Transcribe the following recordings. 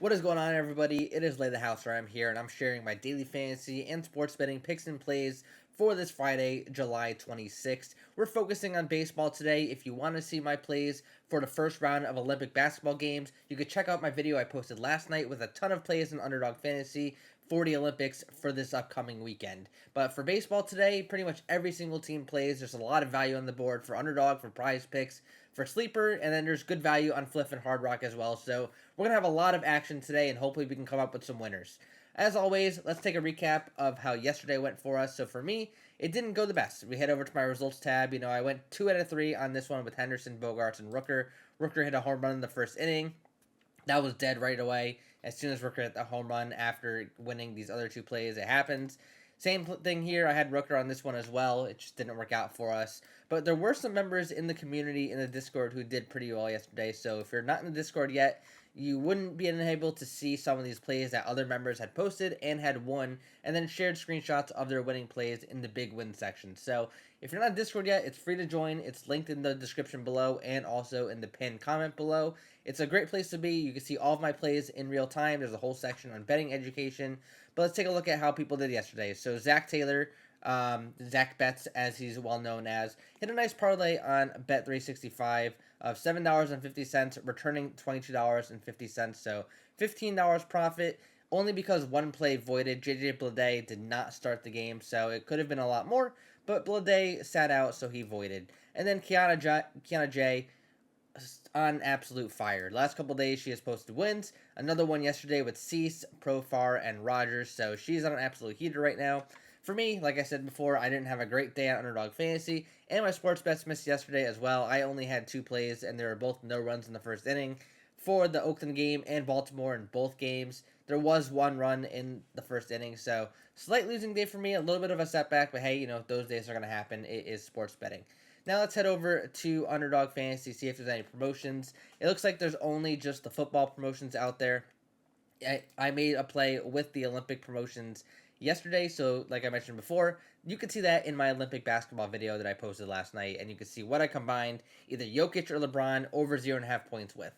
What is going on, everybody? It is Lay the House where I'm here, and I'm sharing my daily fantasy and sports betting picks and plays for this Friday, July 26th. We're focusing on baseball today. If you want to see my plays for the first round of Olympic basketball games, you could check out my video I posted last night with a ton of plays in Underdog Fantasy for the Olympics for this upcoming weekend. But for baseball today, pretty much every single team plays. There's a lot of value on the board for Underdog, for Prizepicks, for Sleeper, and then there's good value on Fliff and Hard Rock as well. So we're going to have a lot of action today, and hopefully we can come up with some winners. As always, let's take a recap of how yesterday went for us. So for me, it didn't go the best. We head over to my results tab. I went 2 out of 3 on this one with Henderson, Bogarts, and Rooker. Rooker hit a home run in the first inning. That was dead right away. As soon as Rooker hit the home run after winning these other two plays, it happens. Same thing here. I had Rooker on this one as well. It just didn't work out for us. But there were some members in the community in the Discord who did pretty well yesterday. So if you're not in the Discord yet, you wouldn't be able to see some of these plays that other members had posted and had won, and then shared screenshots of their winning plays in the big win section. So if you're not in Discord yet, it's free to join. It's linked in the description below and also in the pinned comment below. It's a great place to be. You can see all of my plays in real time. There's a whole section on betting education. But let's take a look at how people did yesterday. So Zach Taylor, Zach Betts, as he's well known as, hit a nice parlay on Bet365 of $7.50, returning $22.50. So $15 profit, only because one play voided. JJ Bleday did not start the game, so it could have been a lot more, but Bleday sat out, so he voided. And then Kiana J on absolute fire. Last couple days, she has posted wins. Another one yesterday with Cease, Profar, and Rogers, so she's on an absolute heater right now. For me, like I said before, I didn't have a great day on Underdog Fantasy, and my sports bets missed yesterday as well. I only had 2 plays, and there were both no runs in the first inning. For the Oakland game and Baltimore in both games, there was 1 run in the first inning, so slight losing day for me, a little bit of a setback, but hey, those days are going to happen. It is sports betting. Now let's head over to Underdog Fantasy, see if there's any promotions. It looks like there's only just the football promotions out there. I made a play with the Olympic promotions yesterday, so like I mentioned before, you can see that in my Olympic basketball video that I posted last night, and you can see what I combined either Jokic or LeBron over 0.5 points with.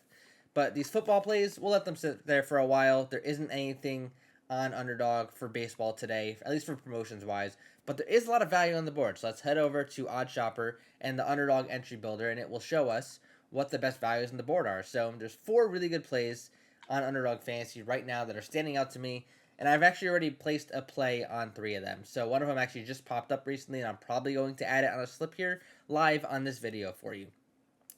But these football plays, we'll let them sit there for a while. There isn't anything on Underdog for baseball today, at least for promotions wise. But there is a lot of value on the board. So let's head over to Odd Shopper and the Underdog entry builder, and it will show us what the best values on the board are. So there's 4 really good plays on Underdog Fantasy right now that are standing out to me. And I've actually already placed a play on 3 of them. So one of them actually just popped up recently, and I'm probably going to add it on a slip here live on this video for you.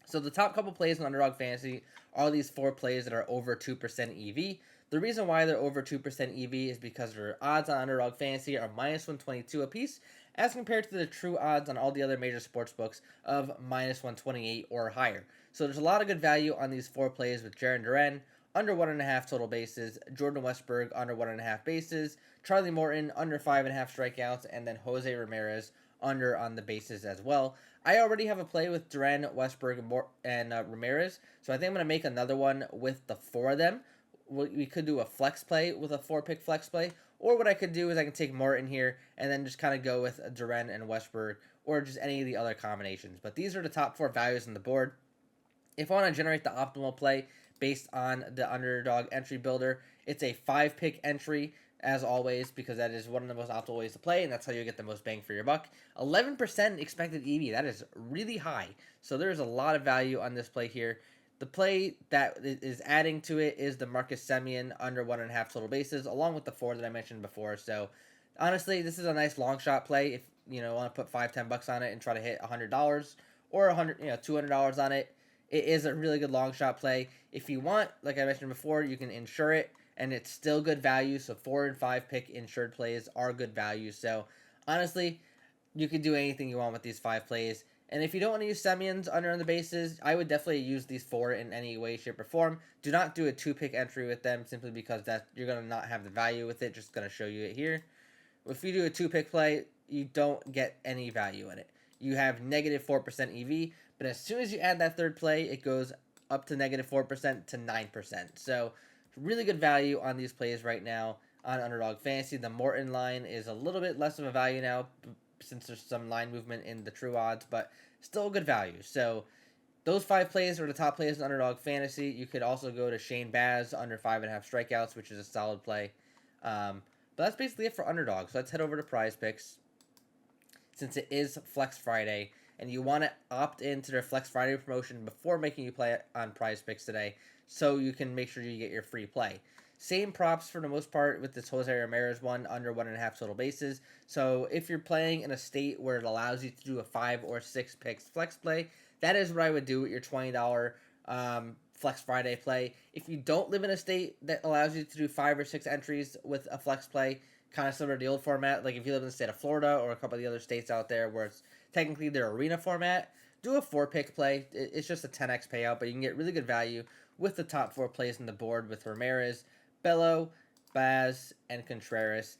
So the top couple plays in Underdog Fantasy are these 4 plays that are over 2% EV. The reason why they're over 2% EV is because their odds on Underdog Fantasy are minus 122 apiece, as compared to the true odds on all the other major sports books of minus 128 or higher. So there's a lot of good value on these 4 plays with Jaron Duran under 1.5 total bases, Jordan Westburg under 1.5 bases, Charlie Morton under 5.5 strikeouts, and then Jose Ramirez under on the bases as well. I already have a play with Duran, Westburg, and Ramirez, so I think I'm going to make another one with the 4 of them. We could do a flex play with a 4-pick flex play, or what I could do is I can take Morton here and then just kind of go with Duran and Westburg, or just any of the other combinations. But these are the top 4 values on the board. If I want to generate the optimal play based on the Underdog entry builder, it's a 5-pick entry, as always, because that is one of the most optimal ways to play, and that's how you get the most bang for your buck. 11% expected EV, that is really high. So there's a lot of value on this play here. The play that is adding to it is the Marcus Semien under 1.5 total bases, along with the 4 that I mentioned before. So honestly, this is a nice long shot play if you want to put $5-10 on it and try to hit $100 or $200 on it. It is a really good long shot play. If you want, like I mentioned before, you can insure it, and it's still good value. So 4 and 5-pick insured plays are good value. So honestly, you can do anything you want with these 5 plays. And if you don't want to use Semians under on the bases, I would definitely use these 4 in any way, shape, or form. Do not do a 2-pick entry with them, simply because you're going to not have the value with it. Just going to show you it here. If you do a 2-pick play, you don't get any value in it. You have negative 4% EV, but as soon as you add that 3rd play, it goes up to negative 4% to 9%. So really good value on these plays right now on Underdog Fantasy. The Morton line is a little bit less of a value now, since there's some line movement in the true odds, but still good value. So Those 5 plays are the top plays in Underdog Fantasy. You could also go to Shane Baz under 5.5 strikeouts, which is a solid play. But that's basically it for Underdog. So let's head over to Prizepicks. Since it is Flex Friday, and you want to opt into their Flex Friday promotion before making you play on Prizepicks today, so you can make sure you get your free play. Same props for the most part with this Jose Ramirez one, under 1.5 total bases. So if you're playing in a state where it allows you to do a 5 or 6 picks flex play, that is what I would do with your $20 Flex Friday play. If you don't live in a state that allows you to do 5 or 6 entries with a flex play, kind of similar to the old format, like if you live in the state of Florida or a couple of the other states out there where it's technically their arena format, do a 4-pick play. It's just a 10x payout, but you can get really good value with the top 4 plays on the board with Ramirez, Bello, Baz, and Contreras.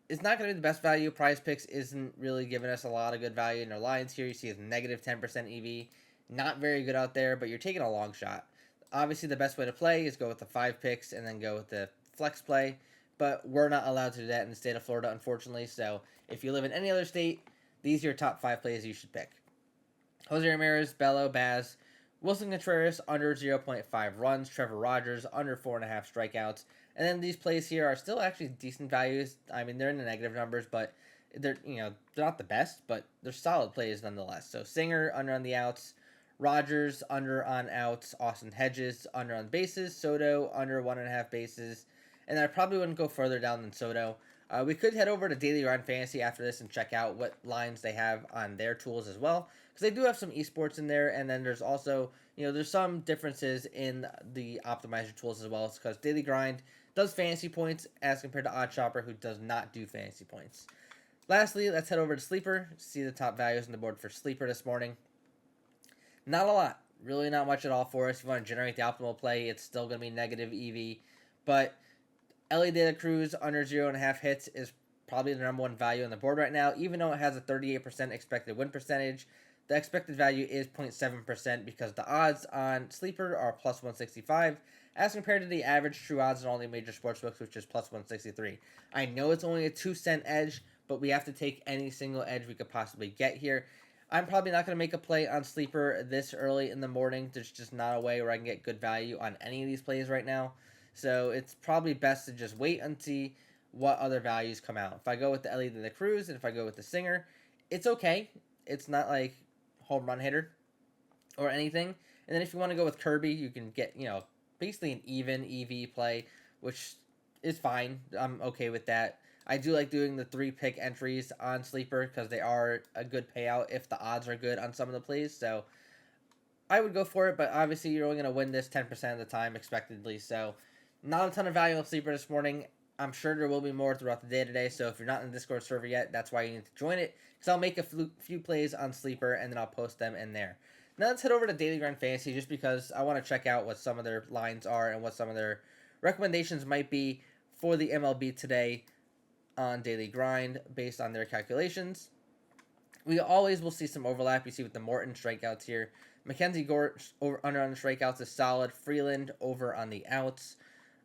It's not going to be the best value. Prizepicks isn't really giving us a lot of good value in their lines here. You see it's negative 10% EV. Not very good out there, but you're taking a long shot. Obviously, the best way to play is go with the 5 picks and then go with the flex play, but we're not allowed to do that in the state of Florida, unfortunately. So if you live in any other state, these are your top 5 plays you should pick. Jose Ramirez, Bello, Baz, Wilson Contreras under 0.5 runs, Trevor Rogers under 4.5 strikeouts, and then these plays here are still actually decent values. I mean, they're in the negative numbers, but they're not the best, but they're solid plays nonetheless. So Singer under on the outs, Rogers under on outs, Austin Hedges under on bases, Soto under 1.5 bases, and I probably wouldn't go further down than Soto. We could head over to Daily Grind Fantasy after this and check out what lines they have on their tools as well, because they do have some esports in there, and then there's also there's some differences in the optimizer tools as well, because Daily Grind does fantasy points as compared to OddsJam, who does not do fantasy points. Lastly, let's head over to Sleeper, see the top values on the board for Sleeper this morning. Not a lot, really not much at all for us. If you want to generate the optimal play, it's still going to be negative EV, but Ellie De La Cruz under 0.5 hits is probably the number one value on the board right now, even though it has a 38% expected win percentage. The expected value is 0.7% because the odds on Sleeper are plus 165 as compared to the average true odds on all the major sportsbooks, which is plus 163. I know it's only a 2-cent edge, but we have to take any single edge we could possibly get here. I'm probably not going to make a play on Sleeper this early in the morning. There's just not a way where I can get good value on any of these plays right now. So it's probably best to just wait and see what other values come out. If I go with the Ellie De La Cruz and if I go with the Singer, it's okay. It's not like home run hitter or anything. And then if you want to go with Kirby, you can get, basically an even EV play, which is fine. I'm okay with that. I do like doing the 3-pick entries on Sleeper because they are a good payout if the odds are good on some of the plays. So I would go for it, but obviously you're only going to win this 10% of the time expectedly. So not a ton of value on Sleeper this morning. I'm sure there will be more throughout the day today, so if you're not in the Discord server yet, that's why you need to join it, because I'll make a few plays on Sleeper, and then I'll post them in there. Now let's head over to Daily Grind Fantasy, just because I want to check out what some of their lines are and what some of their recommendations might be for the MLB today on Daily Grind, based on their calculations. We always will see some overlap. You see with the Morton strikeouts here. Mackenzie Gore under on the strikeouts is solid. Freeland over on the outs.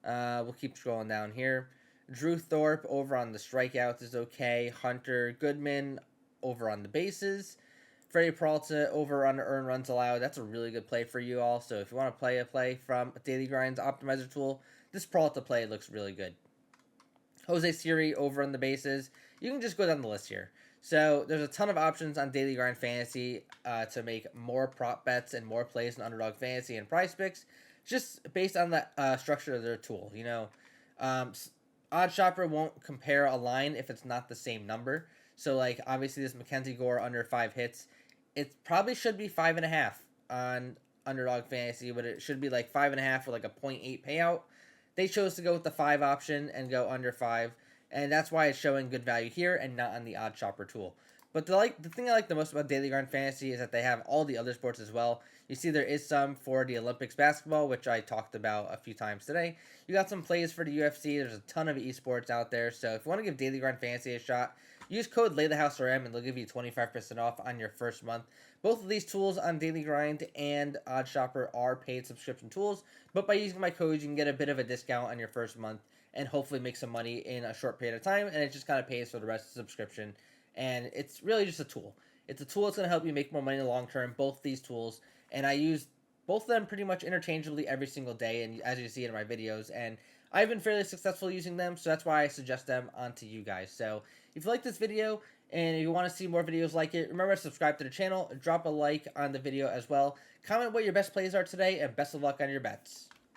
We'll keep scrolling down here. Drew Thorpe over on the strikeouts is okay. Hunter Goodman over on the bases. Freddie Peralta over on the earned runs allowed. That's a really good play for you all. So if you want to play a play from Daily Grind's optimizer tool, this Peralta play looks really good. Jose Siri over on the bases. You can just go down the list here. So there's a ton of options on Daily Grind Fantasy to make more prop bets and more plays in Underdog Fantasy and Prizepicks, just based on the structure of their tool. OddsJam won't compare a line if it's not the same number. So, obviously this Mackenzie Gore under 5 hits, it probably should be 5.5 on Underdog Fantasy, but it should be 5.5 with a 0.8 payout. They chose to go with the 5 option and go under 5, and that's why it's showing good value here and not on the OddsJam tool. But the thing I like the most about Daily Grind Fantasy is that they have all the other sports as well. You see there is some for the Olympics basketball, which I talked about a few times today. You got some plays for the UFC. There's a ton of esports out there. So if you want to give Daily Grind Fantasy a shot, use code LayTheHouseRM and they'll give you 25% off on your first month. Both of these tools on Daily Grind and OddsJam are paid subscription tools, but by using my codes, you can get a bit of a discount on your first month and hopefully make some money in a short period of time, and it just kind of pays for the rest of the subscription. And it's really just a tool. It's a tool that's going to help you make more money in the long term, both these tools. and I use both of them pretty much interchangeably every single day, and as you see in my videos, and I've been fairly successful using them, so that's why I suggest them onto you guys. So if you like this video and if you want to see more videos like it, remember to subscribe to the channel, drop a like on the video as well, comment what your best plays are today, and best of luck on your bets.